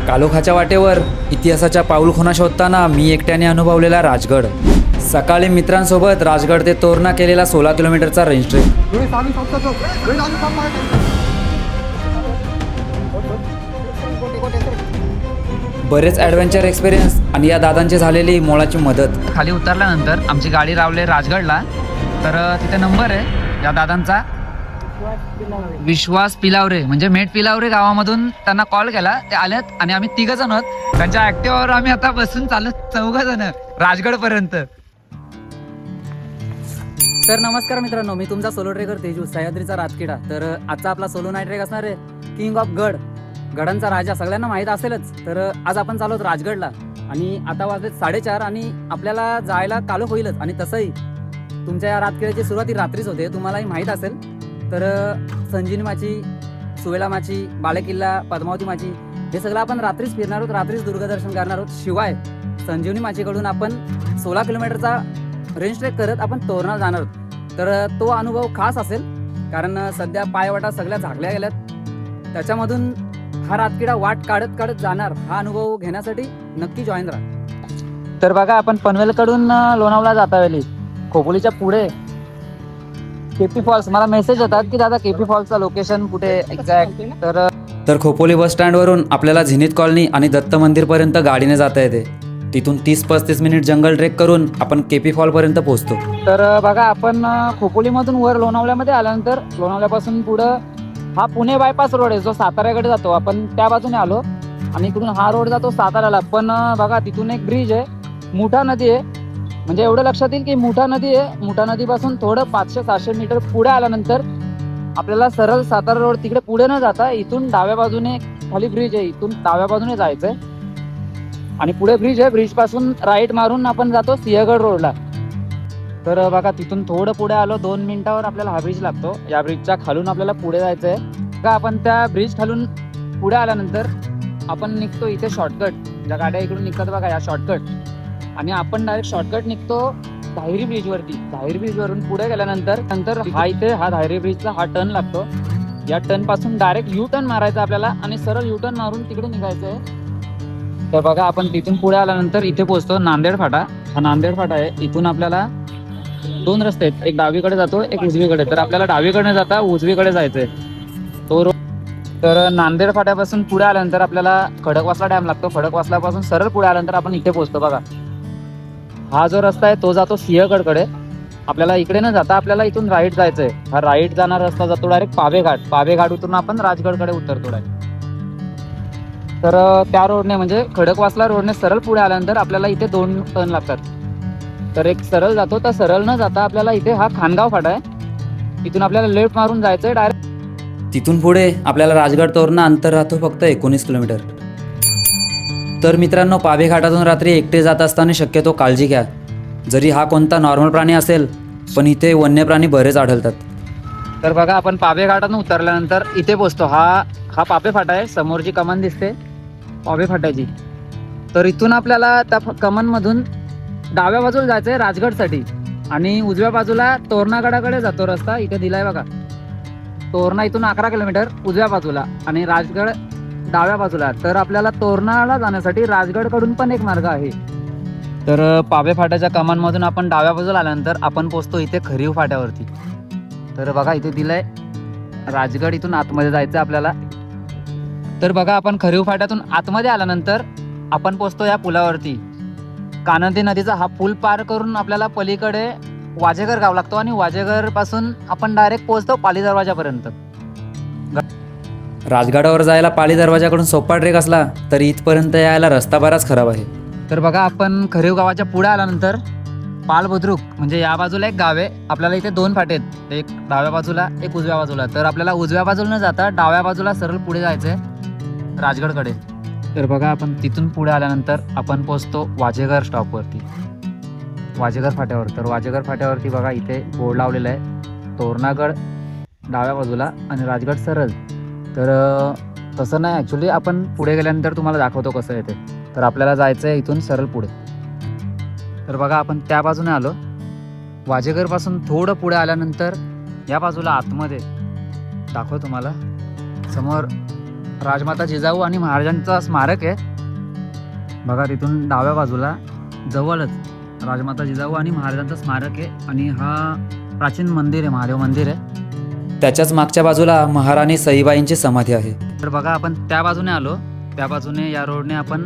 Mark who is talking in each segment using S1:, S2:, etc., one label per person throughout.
S1: कालोखाच्या वाटेवर इतिहासाच्या पाऊलखुणा शोधताना मी एकट्याने अनुभवलेला राजगड. सकाळी मित्रांसोबत राजगड ते तोरणा केलेला 16 किलोमीटरचा रेंज ट्रेक. बरेच ॲडव्हेंचर एक्सपिरियन्स आणि या दादांची झालेली मोलाची मदत.
S2: खाली उतरल्यानंतर आमची गाडी लावली राजगडला. तर तिथे नंबर आहे या दादांचा, विश्वास पिलावरे, म्हणजे मेट पिलावरे गावामधून त्यांना कॉल केला. ते आलेत आणि आम्ही 3 जण आहोत. त्यांच्या ऍक्टिव्हावर आम्ही आता बसून चालू 4 जण राजगड पर्यंत.
S3: तर नमस्कार मित्रांनो, मी तुमचा सोलो ट्रेकर तेजू, सह्याद्रीचा राजकिडा. तर आजचा आपला सोलो नाईट ट्रेक असणार आहे किंग ऑफ गड, गडांचा राजा, सगळ्यांना माहीत असेलच. तर आज आपण चालू राजगडला आणि आता वाजले 4:30 आणि आपल्याला जायला कालोख होईलच. आणि तसंही तुमच्या या राजकिड्याची सुरुवात ही रात्रीच होते, तुम्हालाही माहीत असेल. तर संजीवनी माची, सुवेला माची, बालेकिल्ला, पद्मावती माची हे सगळं आपण रात्रीच फिरणार आहोत, रात्रीच दुर्गदर्शन करणार आहोत. शिवाय संजीवनी माचीकडून आपण 16 किलोमीटरचा रेंज ट्रेक करत आपण तोरणा जाणार आहोत. तर तो अनुभव खास असेल, कारण सध्या पायवाटा सगळ्या झाकल्या गेल्यात. त्याच्यामधून हा रातकिडा वाट काढत काढत जाणार. हा अनुभव घेण्यासाठी नक्की जॉईन राहा.
S2: तर बघा, आपण पनवेलकडून लोणावळा जाता वेळी खोपोलीच्या पुढे केपी फॉल्स, मला मेसेज येतात की दादा केपी फॉल्सचं लोकेशन कुठे एक्झॅक्ट.
S1: तर खोपोली बस स्टँडवरून आपल्याला झिनीत कॉलनी आणि दत्त मंदिरपर्यंत गाडीने जाता येते. तिथून 30-35 मिनिट जंगल ट्रेक करून आपण केपी फॉलपर्यंत पोहोचतो.
S2: तर बघा, आपण खोपोलीमधून वर लोणावळ्यामध्ये आल्यानंतर लोणावळ्यापासून पुढं हा पुणे बायपास रोड आहे जो साताऱ्याकडे जातो. आपण त्या बाजूने आलो आणि इकडून हा रोड जातो साताऱ्याला. पण बघा, तिथून एक ब्रिज आहे, मुठा नदी आहे. म्हणजे एवढं लक्षात येईल की मुठा नदी आहे. मुठा नदीपासून थोडं 500-600 मीटर पुढे आल्यानंतर आपल्याला सरळ सातारा रोड तिकडे पुढे न जाता इथून डाव्या बाजूने खाली ब्रिज आहे, इथून डाव्या बाजूने जायचंय आणि पुढे ब्रिज आहे. ब्रिज पासून राईट मारून आपण जातो सिंहगड रोडला. तर बघा, तिथून थोडं पुढे आलो, 2 मिनिटावर आपल्याला हा ब्रिज लागतो. या ब्रिजच्या खालून आपल्याला पुढे जायचंय. का आपण त्या ब्रिज खालून पुढे आल्यानंतर आपण निघतो इथे शॉर्टकट. ज्या गाड्या इकडून निघतात बघा, या शॉर्टकट, आणि आपण डायरेक्ट शॉर्टकट निघतो धायरी ब्रिजवरती. धायरी ब्रिजवरून पुढे गेल्यानंतर हा इथे हा धायरी ब्रिजचा हा टर्न लागतो. या टर्न पासून डायरेक्ट यू टर्न मारायचा आपल्याला आणि सरळ यू टर्न मारून तिकडे निघायचंय. तर बघा, आपण तिथून पुढे आल्यानंतर इथे पोहोचतो नांदेड फाटा. हा नांदेड फाटा आहे. इथून आपल्याला 2 रस्ते आहेत, एक डावीकडे जातो, एक उजवीकडे. तर आपल्याला डावीकडे जाता उजवीकडे जायचंय तो रोड. तर नांदेड फाट्यापासून पुढे आल्यानंतर आपल्याला खडकवासला डॅम लागतो. खडकवासल्यापासून सरळ पुढे आल्यानंतर आपण इथे पोहोचतो. बघा, हा जो रस्ता आहे तो जातो सिंहगडकडे. आपल्याला इकडे न जाता आपल्याला इथून राईट जायचंय. हा राईट जाणारा रस्ता जातो डायरेक्ट पावेघाट. पावेघाट उतरून आपण राजगडकडे उतरतो डायरेक्ट. तर त्या रोडने म्हणजे खडकवासला रोडने सरळ पुढे आल्यानंतर आपल्याला इथे 2 टर्न लागतात. तर एक सरळ जातो, तर सरळ न जाता आपल्याला इथे हा खानगाव फाटा आहे, इथून आपल्याला लेफ्ट मारून जायचंय डायरेक्ट.
S1: तिथून पुढे आपल्याला राजगड तोरणा अंतर राहतो फक्त 19 किलोमीटर. तर मित्रांनो, पावेघाटातून रात्री एकटे जात असताना शक्यतो काळजी घ्या. जरी हा कोणता नॉर्मल प्राणी असेल, पण इथे वन्य प्राणी बरेच आढळतात.
S2: तर बघा, आपण पावेघाटातून उतरल्यानंतर इथे पोहोचतो. हा पापे फाटा आहे. समोर जी कमान दिसते पापे फाट्याची, तर इथून आपल्याला त्या कमानमधून डाव्या बाजूला जायचंय राजगडसाठी आणि उजव्या बाजूला तोरणागडाकडे जातो रस्ता. इथे दिलाय बघा, तोरणा इथून 11 किलोमीटर उजव्या बाजूला आणि राजगड डाव्या बाजूला. तर आपल्याला तोरणाला जाण्यासाठी राजगडकडून पण एक मार्ग आहे. तर पावे फाट्याच्या कमानमधून आपण डाव्या बाजूला आल्यानंतर आपण पोहोचतो इथे खरीव फाट्यावरती. तर बघा, इथे दिलंय राजगड, इथून आतमध्ये जायचं आपल्याला. तर बघा, आपण खरीव फाट्यातून आतमध्ये आल्यानंतर आपण पोहोचतो या पुलावरती. कानंदी नदीचा हा पूल पार करून आपल्याला पलीकडे वाजेघर गाव लागतो आणि वाजेघर पासून आपण डायरेक्ट पोहोचतो पाली दरवाजापर्यंत.
S1: राजगडावर जायला पाली दरवाजाकडून सोपा ट्रेक असला तरी इथपर्यंत यायला रस्ता बराच खराब आहे.
S2: तर बघा, आपण खरीव गावाच्या पुढे आल्यानंतर पाल बुद्रुक म्हणजे या बाजूला एक गाव आहे. आपल्याला इथे 2 फाटे आहेत, एक डाव्या बाजूला एक उजव्या बाजूला. तर आपल्याला उजव्या बाजूला न जाता डाव्या बाजूला सरळ पुढे जायचंय राजगडकडे. तर बघा, आपण तिथून पुढे आल्यानंतर आपण पोहोचतो वाजेघर स्टॉपवरती, वाजेघर फाट्यावर. तर वाजेघर फाट्यावरती बघा, इथे बोर्ड लावलेला आहे, तोरणागड डाव्या बाजूला आणि राजगड सरळ. तर तसं नाही, ॲक्च्युली आपण पुढे गेल्यानंतर तुम्हाला दाखवतो कसं आहे ते. तर आपल्याला जायचं आहे इथून सरळ पुढे. तर बघा, आपण त्या बाजूने आलो. वाजेघरपासून थोडं पुढे आल्यानंतर या बाजूला आतमध्ये दाखवतो तुम्हाला. समोर
S3: राजमाता जिजाऊ आणि महाराजांचा स्मारक आहे. बघा तिथून डाव्या बाजूला जवळच राजमाता जिजाऊ आणि महाराजांचं स्मारक आहे आणि हा प्राचीन मंदिर आहे, महादेव मंदिर आहे.
S1: त्याच्याच मागच्या बाजूला महाराणी सईबाईंची समाधी आहे.
S3: तर बघा आपण त्या बाजूने आलो, त्या बाजूने या रोडने आपण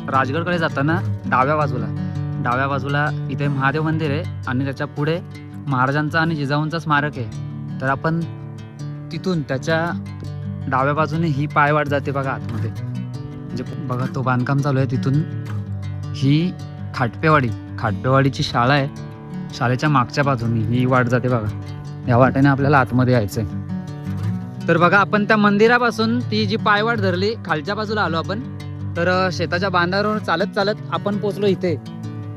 S3: राजगडकडे जाताना डाव्या बाजूला इथे महादेव मंदिर आहे आणि त्याच्या पुढे महाराजांचा आणि जिजाऊंचा स्मारक आहे. तर आपण तिथून त्याच्या डाव्या बाजूने ही पायवाट जाते बघा आतमध्ये, म्हणजे बघा तो बांधकाम चालू आहे. तिथून ही खाटपेवाडीची शाळा आहे, शाळेच्या मागच्या बाजूने ही वाट जाते बघा. या वाटेने आपल्याला आतमध्ये यायचंय. तर बघा आपण त्या मंदिरापासून ती जी पायवाट धरली खालच्या बाजूला आलो आपण. तर शेताच्या बांधावरून चालत आपण पोहोचलो इथे.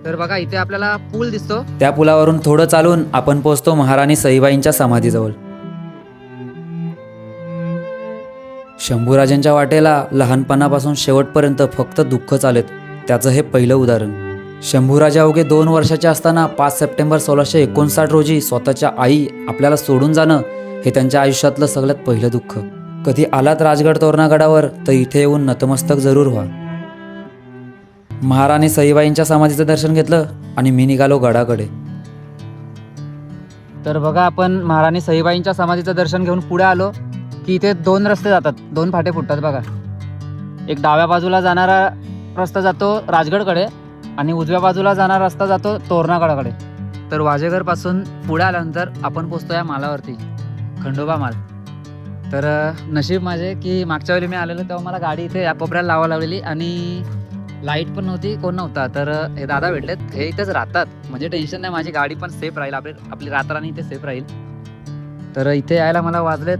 S3: तर बघा इथे आपल्याला पूल दिसतो.
S1: त्या पुलावरून थोडं चालून आपण पोहोचतो महाराणी सईबाईंच्या समाधीजवळ. शंभूराजांच्या वाटेला लहानपणापासून शेवटपर्यंत फक्त दुःख चालत, त्याचं हे पहिलं उदाहरण. शंभूराजा अवघे 2 वर्षाचे असताना 5 सप्टेंबर 1659 रोजी स्वतःच्या आई आपल्याला सोडून जाणं हे त्यांच्या आयुष्यातलं सगळ्यात पहिलं दुःख. कधी आलात राजगड तोरणागडावर तर इथे येऊन नतमस्तक जरूर व्हा. महाराणी सईबाईंच्या समाधीचं दर्शन घेतलं आणि मी निघालो गडाकडे.
S3: तर बघा आपण महाराणी सईबाईंच्या समाधीचं दर्शन घेऊन पुढे आलो की इथे 2 रस्ते जातात, 2 फाटे फुटतात बघा. एक डाव्या बाजूला जाणारा रस्ता जातो राजगडकडे आणि उजव्या बाजूला जाणारा रस्ता जातो तोरणागडाकडे. तर वाजेघरपासून पुढे आल्यानंतर आपण पोचतो या मालावरती, खंडोबा माल. तर नशीब माझे की मागच्या वेळी मी आलेलो तेव्हा मला गाडी इथे या कोपऱ्याला लावा लावलेली आणि लाईट पण नव्हती, कोण नव्हता. तर हे दादा भेटलेत, हे इथेच राहतात, म्हणजे टेन्शन नाही, माझी गाडी पण सेफ राहील, आपली रातराणी इथे सेफ राहील. तर इथे यायला मला वाजलेत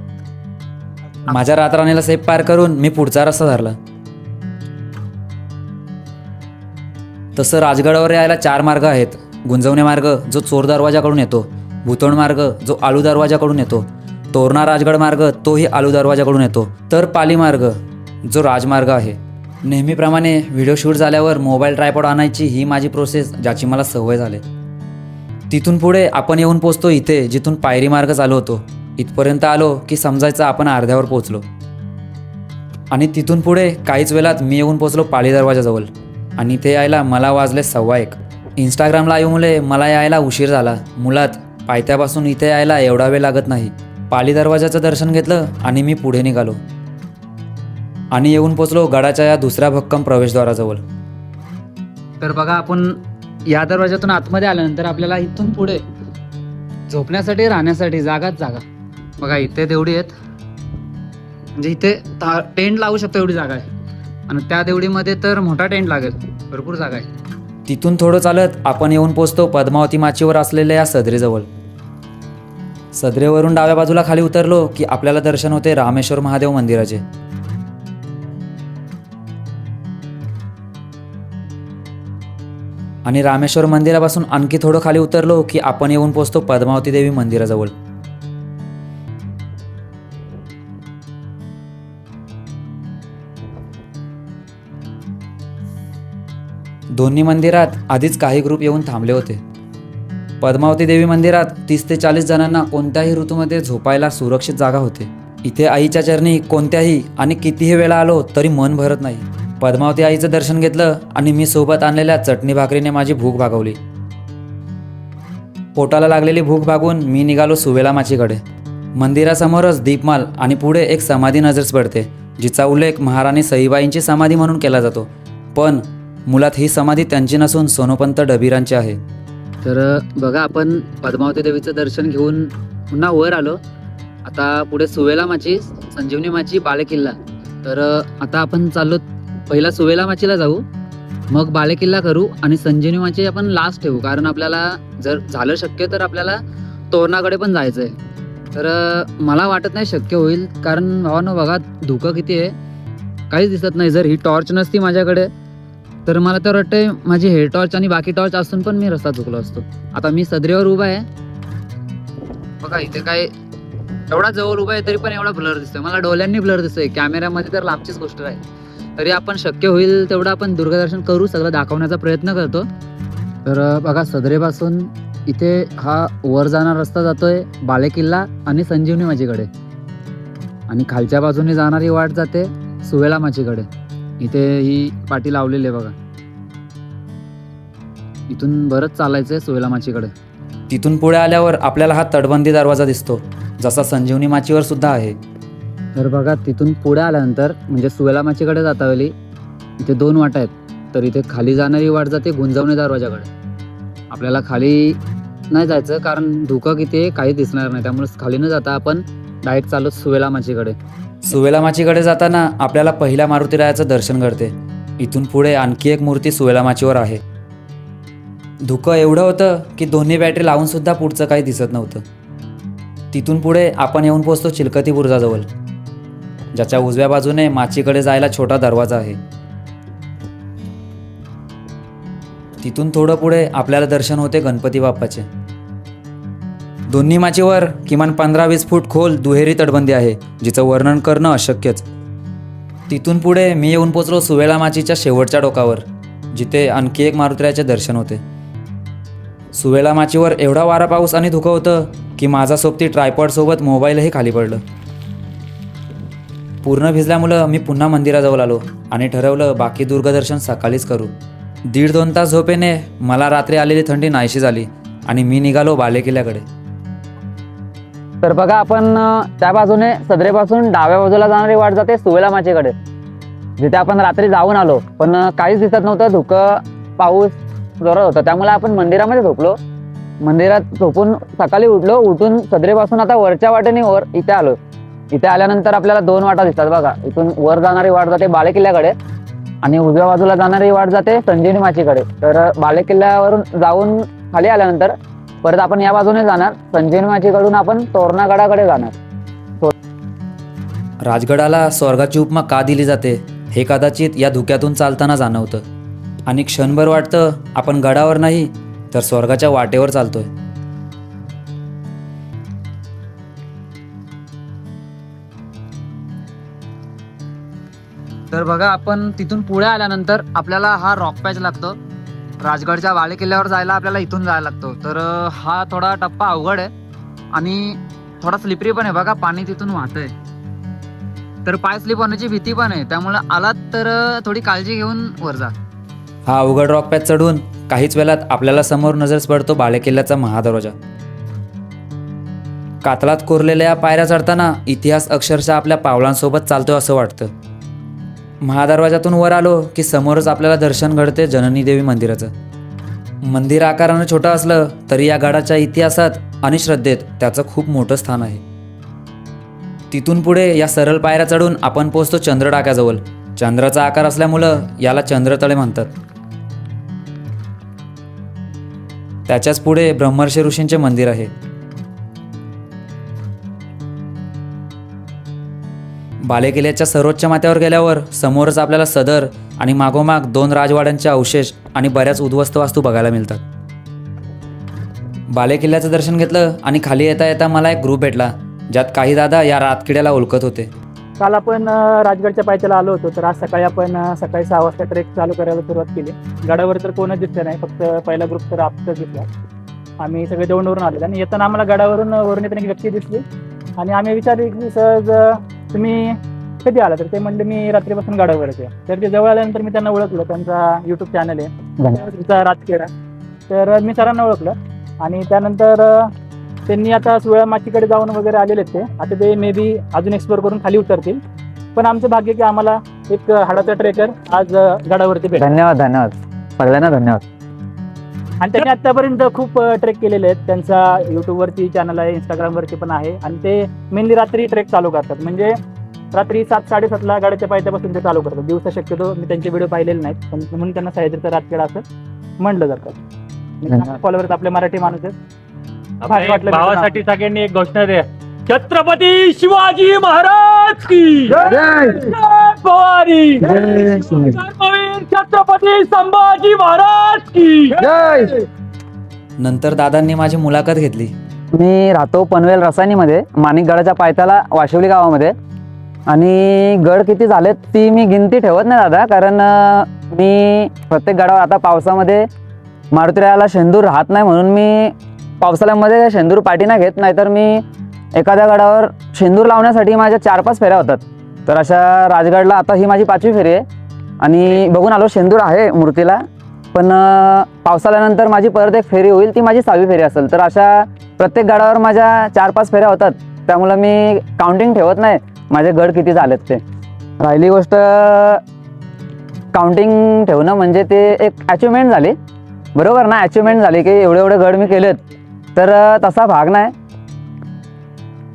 S1: माझ्या रातराणीला सेफ पार करून मी पुढचा रस्ता धरला. तसं राजगडावर यायला 4 मार्ग आहेत. गुंजवणे मार्ग जो चोर दरवाजाकडून येतो, भुतोण मार्ग जो आलू दरवाजाकडून येतो, तोरणा राजगड मार्ग तोही आलू दरवाजाकडून येतो, तर पाली मार्ग जो राजमार्ग आहे. नेहमीप्रमाणे व्हिडिओ शूट झाल्यावर मोबाईल ट्रायपॉड आणायची ही माझी प्रोसेस, ज्याची मला सवय झाली. तिथून पुढे आपण येऊन पोचतो इथे जिथून पायरी मार्ग चालू होतो. इथपर्यंत आलो की समजायचं आपण अर्ध्यावर पोचलो. आणि तिथून पुढे काहीच वेळात मी येऊन पोचलो पाली दरवाजाजवळ आणि इथे यायला मला वाजले 1:15. इंस्टाग्राम लाईव्हमुळे मला यायला उशीर झाला. मुळात पायथ्यापासून इथे यायला एवढा वेळ लागत नाही. पाली दरवाजाचं दर्शन घेतलं आणि मी पुढे निघालो आणि येऊन पोचलो गडाच्या या दुसऱ्या भक्कम प्रवेशद्वाराजवळ.
S3: तर बघा आपण या दरवाजातून आतमध्ये आल्यानंतर आपल्याला इथून पुढे झोपण्यासाठी राहण्यासाठी जागाच जागा. बघा इथे तेवढी आहेत, म्हणजे इथे टेंट लावू शकतो एवढी जागा आहे आणि त्या देवडीमध्ये तर मोठा टेंट लागेल, भरपूर जागा आहे.
S1: तिथून थोडं चालत आपण येऊन पोचतो पद्मावती माचीवर असलेल्या या सदरेजवळ. सदरेवरून डाव्या बाजूला खाली उतरलो की आपल्याला दर्शन होते रामेश्वर महादेव मंदिराचे. आणि रामेश्वर मंदिरापासून आणखी थोडं खाली उतरलो की आपण येऊन पोचतो पद्मावती देवी मंदिराजवळ. दोन्ही मंदिरात आधीच काही ग्रुप येऊन थांबले होते. पद्मावती देवी मंदिरात 30 ते 40 जणांना कोणत्याही ऋतूमध्ये झोपायला सुरक्षित जागा होते. इथे आईच्या चरणी कोणत्याही आणि कितीही वेळा आलो तरी मन भरत नाही. पद्मावती आईचं दर्शन घेतलं आणि मी सोबत आणलेल्या चटणी भाकरीने माझी भूक भागवली. पोटाला लागलेली भूक भागवून मी निघालो सुवेला माचीकडे. मंदिरासमोरच दीपमाल आणि पुढे एक समाधी नजरेस पडते, जिचा उल्लेख महाराणी सईबाईंची समाधी म्हणून केला जातो. पण मुळात ही समाधी त्यांची नसून सोनोपंत डबीरांची आहे.
S3: तर बघा आपण पद्मावती देवीचं दर्शन घेऊन पुन्हा वर आलो. आता पुढे सुवेला माची, संजीवनी माची, बालेकिल्ला. तर आता आपण चाललो पहिला सुवेला माचीला जाऊ, मग बालेकिल्ला करू आणि संजीवनी माची आपण लास्ट ठेवू, कारण आपल्याला जर झालं शक्य तर आपल्याला तोरणाकडे पण जायचं आहे. तर मला वाटत नाही शक्य होईल, कारण भावानो बघा धुकं किती आहे, काहीच दिसत नाही. जर ही टॉर्च नसती माझ्याकडे तर मला तर वाटतंय माझी हेड टॉर्च आणि बाकी टॉर्च असून पण मी रस्ता चुकलो असतो. आता मी सदरेवर उभा आहे बघा, इथे काय एवढा जवळ उभा आहे तरी पण एवढा ब्लर दिसतोय, मला डोळ्यांनी ब्लर दिसतोय, कॅमेऱ्यामध्ये तर लांबचीच गोष्ट आहे. तरी आपण शक्य होईल तेवढं आपण दुर्गादर्शन करू, सगळं दाखवण्याचा प्रयत्न करतो. तर बघा सदरेपासून इथे हा वर जाणारा रस्ता जातोय बालेकिल्ला आणि संजीवनी माचीकडे, आणि खालच्या बाजूने जाणारी वाट जाते
S2: सुवेला माचीकडे. इथे ही पाटी लावलेली आहे बघा. इथून बरंच चालायचंय सुवेला माचीकडे.
S1: तिथून पुढे आल्यावर आपल्याला हा तटबंदी दरवाजा दिसतो, जसा संजीवनी माचीवर सुद्धा आहे.
S2: तर बघा तिथून पुढे आल्यानंतर म्हणजे सुवेला माचीकडे जाता वेळी इथे 2 वाटा आहेत. तर इथे खाली जाणारी वाट जाते गुंजवणे दरवाजाकडे. आपल्याला खाली नाही जायचं कारण धुकं किती आहे काही दिसणार नाही, त्यामुळे खाली न जाता आपण डायरेक्ट चालू सुवेला माचीकडे.
S1: सुवेला माचीकडे जाताना आपल्याला पहिल्या मारुतीरायाचं दर्शन घडते. इथून पुढे आणखी एक मूर्ती सुवेला माचीवर आहे. धुकं एवढं होतं की दोन्ही बॅटरी लावून सुद्धा पुढचं काही दिसत नव्हतं. तिथून पुढे आपण येऊन पोहोचतो चिलकती बुरुजाजवळ, ज्याच्या उजव्या बाजूने माचीकडे जायला छोटा दरवाजा आहे. तिथून थोडं पुढे आपल्याला दर्शन होते गणपती बाप्पाचे. दोन्ही माचीवर किमान 15-20 फूट खोल दुहेरी तटबंदी आहे, जिचं वर्णन करणं अशक्यच. तिथून पुढे मी येऊन पोचलो सुवेला माचीच्या शेवटच्या टोकावर, जिथे आणखी एक मारुतीरायाचे दर्शन होते. सुवेला माचीवर एवढा वारा पाऊस आणि धुकं होतं की माझा सोबती ट्रायपॉडसोबत मोबाईलही खाली पडलं. पूर्ण भिजल्यामुळं मी पुन्हा मंदिराजवळ आलो आणि ठरवलं बाकी दुर्गदर्शन सकाळीच करू. 1.5-2 तास झोपेने मला रात्री आलेली थंडी नाहीशी झाली आणि मी निघालो बालेकिल्ल्याकडे.
S2: तर बघा आपण त्या बाजूने सदरेपासून डाव्या बाजूला जाणारी वाट जाते सुवेला माचीकडे, जिथे आपण रात्री जाऊन आलो पण काहीच दिसत नव्हतं. धुकं पाऊस जोरात होता, त्यामुळे आपण मंदिरामध्ये झोपलो. मंदिरात झोपून सकाळी उठून सदरेपासून आता वरच्या वाटेने वर इथे आलो. इथे आल्यानंतर आपल्याला 2 वाटा दिसतात बघा. इथून वर जाणारी वाट जाते बालेकिल्ल्याकडे आणि उजव्या बाजूला जाणारी वाट जाते संजीवनी माचीकडे. तर बालेकिल्ल्यावरून जाऊन खाली आल्यानंतर परत आपण या बाजूने जाणार. संजीवनी माचीकडून आपण तोरणागडाकडे जाणार.
S1: राजगडाला स्वर्गाची उपमा का दिली जाते हे कदाचित या धुक्यातून चालताना जाणवतं आणि क्षणभर वाटतं आपण गडावर नाही तर स्वर्गाच्या वाटेवर चालतोय.
S2: तर बघा आपण तिथून पुढे आल्यानंतर आपल्याला हा रॉक पॅच लागतो. राजगडच्या बालेकिल्ल्यावर जायला आपल्याला इथून जायला लागतो. तर हा थोडा टप्पा अवघड आहे आणि थोडा स्लिपरी पण आहे बघा. पाणी तिथून वाहतंय तर पाय स्लिप होण्याची भीती पण आहे, त्यामुळे आलात तर थोडी काळजी घेऊन वर जा.
S1: हा अवघड रॉक पॅच चढून काहीच वेळात आपल्याला समोर नजर पडतो बालेकिल्ल्याचा महादरवाजा. कातळात कोरलेल्या पायऱ्या चढताना इतिहास अक्षरशः आपल्या पावलांसोबत चालतोय असं वाटतं. महादरवाजातून वर आलो की समोरच आपल्याला दर्शन घडते जननी देवी मंदिराचं. मंदिर आकारानं छोटं असलं तरी या गडाच्या इतिहासात आणि श्रद्धेत त्याचं खूप मोठं स्थान आहे. तिथून पुढे या सरळ पायऱ्या चढून आपण पोहोचतो चंद्रटाक्याजवळ. चंद्राचा आकार असल्यामुळं याला चंद्रतळे म्हणतात. त्याच्याच पुढे ब्रह्मर्षी ऋषींचे मंदिर आहे. बालेकिल्ल्याच्या सर्वोच्च माथ्यावर गेल्यावर समोरच आपल्याला सदर आणि मागोमाग 2 राजवाड्यांचे अवशेष आणि बऱ्याच उद्ध्वस्त वास्तू बघायला मिळतात. बालेकिल्ल्याचं दर्शन घेतलं आणि खाली येता येता मला एक ग्रुप भेटला, ज्यात काही दादा या रातकिड्याला ओळखत होते.
S4: काल आपण राजगडच्या पायथ्याला आलो होतो, तर आज सकाळी आपण सकाळी 6 वाजता ट्रेक चालू करायला सुरुवात केली. गडावर तर कोणच दिसलं नाही, फक्त पहिला ग्रुप तर आपचाच दिसला. आम्ही सगळे दौंडवरून आलेलो आणि येताना आम्हाला गडावरून येताना एक व्यक्ती दिसली आणि आम्ही विचारले की सहज तुम्ही कधी आला, तर ते म्हणले मी रात्रीपासून गडावरच आहे. तर ते जवळ आल्यानंतर मी त्यांना ओळखलं. त्यांचा यूट्यूब चॅनल आहे त्यांचा राजखेडा, तर मी सरांना ओळखलं आणि त्यानंतर त्यांनी आता सुवेला माचीकडे जाऊन वगैरे आलेले आहेत. ते आता ते मे बी अजून एक्सप्लोर करून खाली उतरतील. पण आमचं भाग्य की आम्हाला एक हाडाचा ट्रेकर आज गडावरती भेटला.
S2: धन्यवाद धन्यवाद सगळ्यांना धन्यवाद.
S4: आणि त्यांनी आतापर्यंत खूप ट्रेक केलेले आहेत. त्यांचा युट्यूबवरती चॅनल आहे, इंस्टाग्रामवरती पण आहे आणि ते मेनली रात्री ट्रेक चालू करतात. म्हणजे रात्री 7-7:30 गाड्याच्या पायथ्यापासून ते चालू करतात. दिवसा शक्यतो मी त्यांचे व्हिडिओ पाहिलेले नाहीत, पण म्हणून त्यांना सह्याद्रीचा राजखेडा असं म्हटलं जातं. फॉलोअर्स आपले मराठी माणूस आहेत.
S5: भावासाठी सगळ्यांनी एक घोषणा द्या. छत्रपती शिवाजी महाराज की जय. भवानी धर्मवीर छत्रपती संभाजी महाराज की जय.
S1: नंतर दादांनी माझी मुलाखत घेतली.
S2: मी राहतो पनवेल रसायनीमध्ये, माणिकगडाच्या पायथ्याला वाशिवली गावामध्ये. आणि गड किती झालेत ती मी गिनती ठेवत नाही दादा, कारण मी प्रत्येक गडावर आता पावसामध्ये मारुतीरायाला शेंदूर राहत नाही म्हणून मी पावसाळ्यामध्ये शेंदूर पाठीना घेत नाही. तर मी एखाद्या गडावर शेंदूर लावण्यासाठी माझ्या 4-5 फेऱ्या होतात.
S3: तर अशा राजगडला आता ही माझी 5वी फेरी आहे आणि बघून आलो शेंदूर आहे मूर्तीला, पण पावसाळ्यानंतर माझी परत एक फेरी होईल, ती माझी 6वी फेरी असेल. तर अशा प्रत्येक गडावर माझ्या 4-5 फेऱ्या होतात, त्यामुळं मी काउंटिंग ठेवत नाही माझे गड किती झालेत ते. राहिली गोष्ट काउंटिंग ठेवणं म्हणजे ते एक अचिव्हमेंट झाली, बरोबर ना, अचिव्हमेंट झाली की एवढे एवढे गड मी केलेत. तर तसा भाग नाही,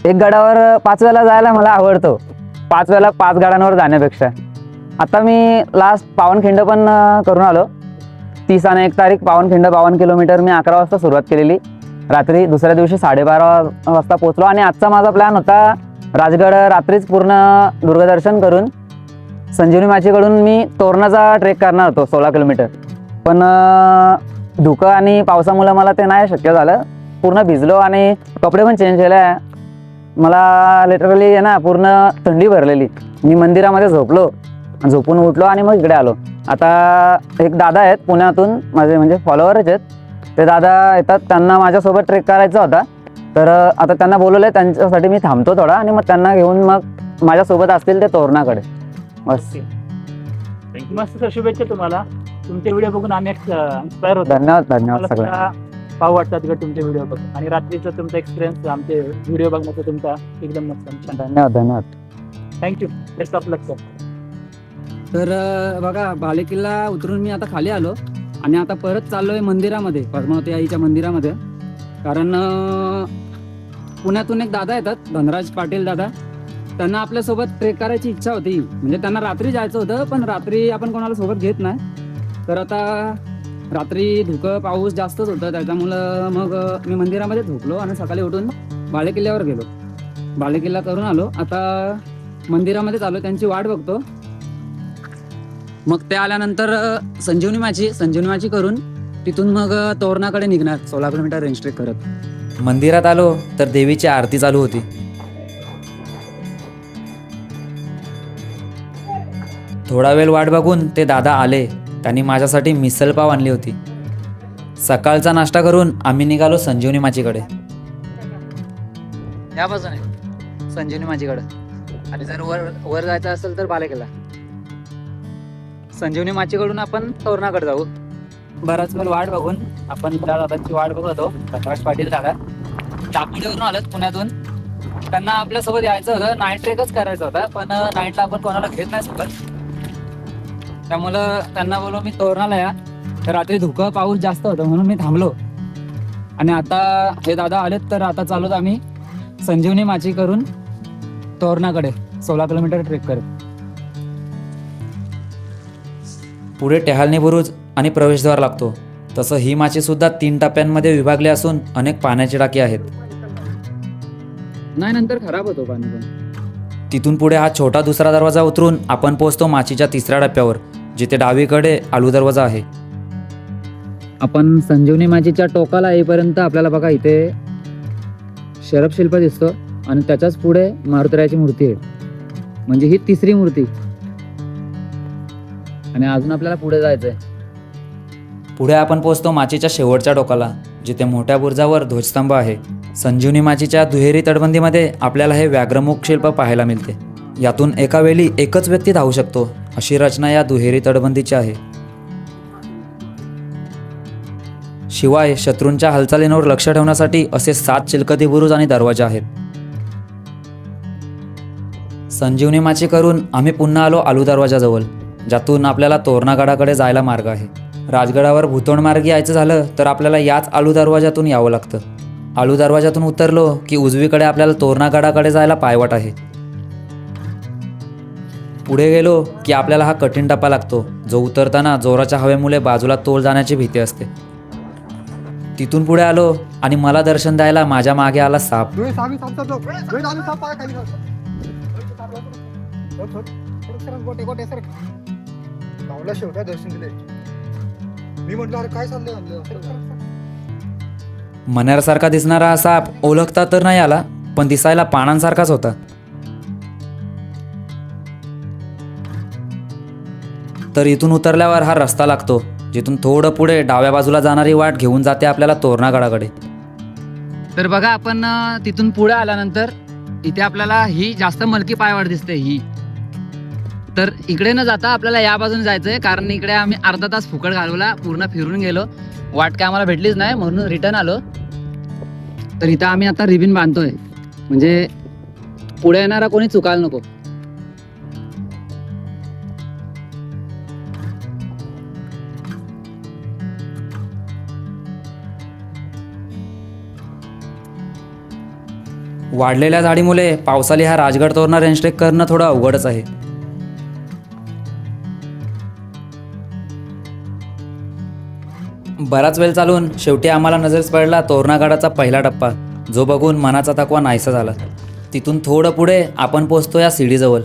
S3: एक गडावर 5 वेळेला जायला मला आवडतो, 5 वेळेला 5 गडांवर जाण्यापेक्षा. आता मी लास्ट पावनखिंड पण करून आलो, 30 आणि 1 तारीख पावनखिंड 52 किलोमीटर मी 11 वाजता सुरुवात केलेली, रात्री दुसऱ्या दिवशी 12:30 वाजता पोचलो. आणि आजचा माझा प्लॅन होता राजगड रात्रीच पूर्ण दुर्गदर्शन करून संजीवनी माचीकडून मी तोरणाचा ट्रेक करणार होतो 16 किलोमीटर, पण धुकं आणि पावसामुळे मला ते नाही शक्य झालं. पूर्ण भिजलो आणि कपडे पण चेंज केले, मला लिटरली आहे ना पूर्ण थंडी भरलेली. मी मंदिरामध्ये झोपलो, झोपून उठलो आणि मग इकडे आलो. आता एक दादा आहेत पुण्यातून, माझे म्हणजे फॉलोअरच आहेत, ते दादा येतात, त्यांना माझ्यासोबत ट्रेक करायचा होता. तर आता त्यांना बोलवलं आहे, त्यांच्यासाठी मी थांबतो थोडा आणि मग त्यांना घेऊन मग माझ्यासोबत असतील ते तोरणाकडे. बस,
S4: मस्त सर, शुभेच्छा तुम्हाला. तुमचे व्हिडिओ बघून आम्ही इन्स्पायर होतो.
S3: धन्यवाद धन्यवाद
S4: मला
S3: सगळं.
S4: सुद्धा पाहू वाटतात का तुमचे व्हिडिओ बघ, आणि रात्रीचा तुमचा एक्सपिरियन्स आमचे व्हिडिओ बघण्याचा तुमचा एकदम मस्त.
S3: धन्यवाद धन्यवाद.
S4: Thank you. Best of luck sir.
S2: तर बघा, बालेकिल्ला उतरून मी आता खाली आलो आणि आता परत चाललोय मंदिरामध्ये, पद्मावती आईच्या मंदिरामध्ये. कारण पुण्यातून एक दादा येतात, धनराज पाटील दादा, त्यांना आपल्यासोबत ट्रेक करायची इच्छा होती. म्हणजे त्यांना रात्री जायचं होतं, पण रात्री आपण कोणाला सोबत घेत नाही. तर आता रात्री धुकं पाऊस जास्तच होतं, त्याच्यामुळं मग मी मंदिरामध्ये झोपलो आणि सकाळी उठून बालेकिल्ल्यावर गेलो, बालेकिल्ला करून आलो. आता मंदिरामध्ये चाललो, त्यांची वाट बघतो. मग ते आल्यानंतर संजीवनी माची करून तिथून मग तोरणाकडे निघणार 16 किलोमीटर रेंज ट्रेक करत.
S1: मंदिरात आलो तर देवीची आरती चालू होती. थोडा वेळ वाट बघून ते दादा आले. त्यांनी माझ्यासाठी मिसळपाव आणली होती. सकाळचा नाश्ता करून आम्ही निघालो संजीवनी माचीकडे.
S2: या बाजूने संजीवनी माचीकडे, आणि जर वर जायचं असेल तर बालेकिल्ला. संजीवनी माचीकडून आपण तोरणाकडे जाऊ. बराच वेळ वाट बघून आपण त्या दादांची वाट बघत होतो, धनराज पाटील दादा दापोलीवरून आलेत पुण्यातून. त्यांना आपल्यासोबत यायचं होतं, नाईट ट्रेकच करायचा होता, पण नाईटला आपण कोणाला घेत नाही सोबत. त्यामुळं त्यांना बोललो मी तोरणाला या. तर रात्री धुकं पाऊस जास्त होतं म्हणून मी थांबलो. आणि आता हे दादा आलेत, तर आता चालूच आम्ही संजीवनी माची करून तोरणाकडे 16 किलोमीटर ट्रेक करत.
S1: पुढे टेहालनी बुरुज आणि प्रवेशद्वार लागतो. तसं ही माची सुद्धा 3 टप्प्यांमध्ये विभागली असून अनेक पाण्याची टाकी आहेत.
S2: नाही, नंतर खराब होतो पाणी पण.
S1: तिथून पुढे हा छोटा दुसरा दरवाजा उतरून आपण पोहोचतो माचीच्या 3ऱ्या टप्प्यावर, जिथे डावीकडे आलू दरवाजा आहे.
S2: आपण संजीवनी माचीच्या टोकाला येईपर्यंत आपल्याला बघा इथे शरभ शिल्प दिसतो आणि त्याच्याच पुढे मारुतीरायाची मूर्ती आहे, म्हणजे ही 3री मूर्ती. आणि अजून आपल्याला पुढे जायचंय.
S1: पुढे आपण पोहोचतो माचीच्या शेवटच्या टोकाला, जिथे मोठ्या बुरुजावर ध्वजस्तंभ आहे. संजीवनी माचीच्या दुहेरी तटबंदीमध्ये आपल्याला हे व्याघ्रमुख शिल्प पाहायला मिळते. यातून एका वेळी एकच व्यक्ती धावू शकतो अशी रचना या दुहेरी तटबंदीची आहे. शिवाय शत्रूंच्या हालचालींवर लक्ष ठेवण्यासाठी असे 7 चिलकती बुरुज आणि दरवाजा आहेत. संजीवनी माची करून आम्ही पुन्हा आलो आलू दरवाजाजवळ, ज्यातून आपल्याला तोरणागडाकडे जायला मार्ग आहे. राजगडावर भूतोंड मार्गी यायचं झालं तर आपल्याला याच आलू दरवाजातून यावं लागतं. आलू दरवाजातून उतरलो की उजवीकडे आपल्याला तोरणागडाकडे जायला पायवाट आहे. पुढे गेलो की आपल्याला हा कठीण टप्पा लागतो, जो उतरताना जोराच्या हवेमुळे बाजूला तोल जाण्याची भीती असते. तिथून पुढे आलो आणि मला दर्शन द्यायला माझ्या मागे आला साप. मण्यारसारखा दिसणारा हा साप ओळखता तर नाही आला, पण दिसायला पानांसारखाच होता. तर इथून उतरल्यावर हा रस्ता लागतो, जिथून थोडं पुढे डाव्या बाजूला जाणारी वाट घेऊन जाते आपल्याला तोरणागडाकडे.
S2: तर बघा, आपण तिथून पुढे आल्यानंतर इथे आपल्याला ही जास्त मलकी पायवाट दिसते. ही
S3: तर इकडे न जाता आपल्याला या बाजूने जायचं आहे, कारण इकडे आम्ही अर्धा तास फुकट घालवला, पूर्ण फिरून गेलो, वाट काय आम्हाला भेटलीच नाही म्हणून रिटर्न आलो. तर इथं आम्ही आता रिबिन बांधतोय, म्हणजे पुढे येणारा कोणी चुकायला नको.
S1: वाढलेल्या झाडीमुळे पावसाळी हा राजगड तोरणा रेंज ट्रेक करणं थोडं अवघडच आहे. बराच वेळ चालून शेवटी आम्हाला नजरेस पडला तोरणागडाचा पहिला टप्पा, जो बघून मनाचा थकवा नाहीसा झाला. तिथून थोडं पुढे आपण पोचतो या सीडीजवळ.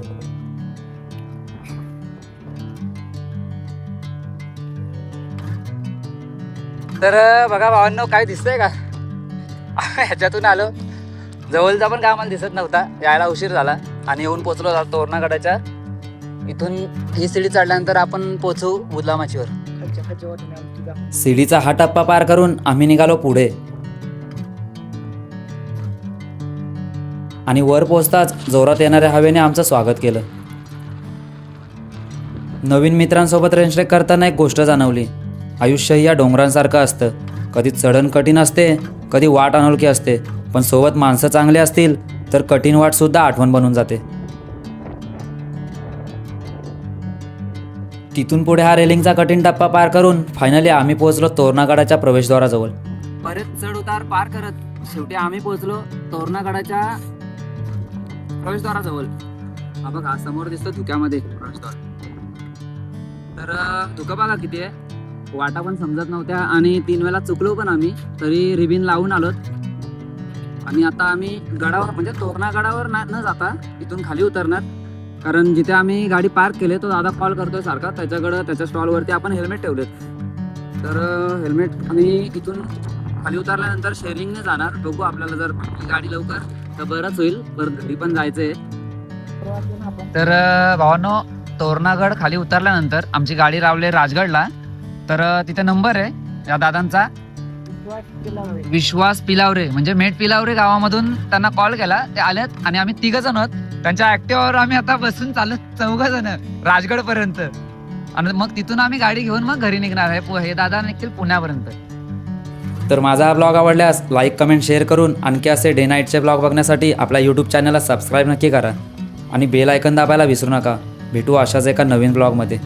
S3: तर बघा भावांनो, काय दिसतंय का? ह्याच्यातून आलो, जवळचा पण काय आम्हाला दिसत नव्हता, यायला उशीर झाला आणि येऊन पोचलो तोरणागडाच्या. इथून ही सीडी चढल्यानंतर आपण पोचू बुदलामाचीवर.
S1: सीडीचा हा टप्पा पार करून आम्ही निघालो पुढे आणि वर पोचताच जोरात येणाऱ्या हवेने आमचं स्वागत केलं. नवीन मित्रांसोबत रेंज ट्रेक करताना एक गोष्ट जाणवली. आयुष्य या डोंगरांसारखं असतं, कधी चढण कठीण असते, कधी वाट अनोळखी असते, पण सोबत माणसं चांगली असतील तर कठीण वाट सुद्धा आठवण बनून जाते. तिथून पुढे हा रेलिंगचा कठीण टप्पा पार करून फायनली आम्ही पोहोचलो तोरणागडाच्या प्रवेशद्वाराजवळ.
S3: बरेच चढ उतार पार करत शेवटी आम्ही पोहोचलो तोरणागडाच्या प्रवेशद्वाराजवळ. हा बघा, समोर दिसतो धुक्यामध्ये प्रवेशद्वार. तर धुका बघा किती आहे, वाटा पण समजत नव्हत्या आणि 3 वेळा चुकलो पण आम्ही, तरी रिबिन लावून आलोत. आणि आता आम्ही गडावर म्हणजे तोरणागडावर न जाता इथून खाली उतरणार, कारण जिथे आम्ही गाडी पार्क केली तो दादा कॉल करतोय सारखा, त्याच्या स्टॉलवरती आपण हेल्मेट ठेवलेत. तर हेल्मेट आणि इथून खाली उतरल्यानंतर शेअरिंगने जाणार. बघू, आपल्याला जर गाडी लवकर तर बरंच होईल, परत घरी पण जायचंय. तर भावांनो, तोरणागड खाली उतरल्यानंतर आमची गाडी रावली राजगडला. तर तिथे नंबर आहे या दादांचा, विश्वास पिलावरे, म्हणजे मेट पिलावरे गावामधून त्यांना कॉल केला, ते आलेत आणि आम्ही 3 जण आहोत. त्यांच्या ऍक्टिव्हावर आम्ही आता बसून चालत 4 जण राजगड पर्यंत, आणि मग तिथून आम्ही गाडी घेऊन मग घरी निघणार आहे. हे दादा निघतील पुण्यापर्यंत.
S1: तर माझा हा ब्लॉग आवडल्यास लाईक, कमेंट, शेअर करून आणखी असे डे नाईटचे ब्लॉग बघण्यासाठी आपल्या यूट्यूब चॅनलला सबस्क्राईब नक्की करा आणि बेल आयकन दाबायला विसरू नका. भेटू अशाच एका नवीन ब्लॉगमध्ये.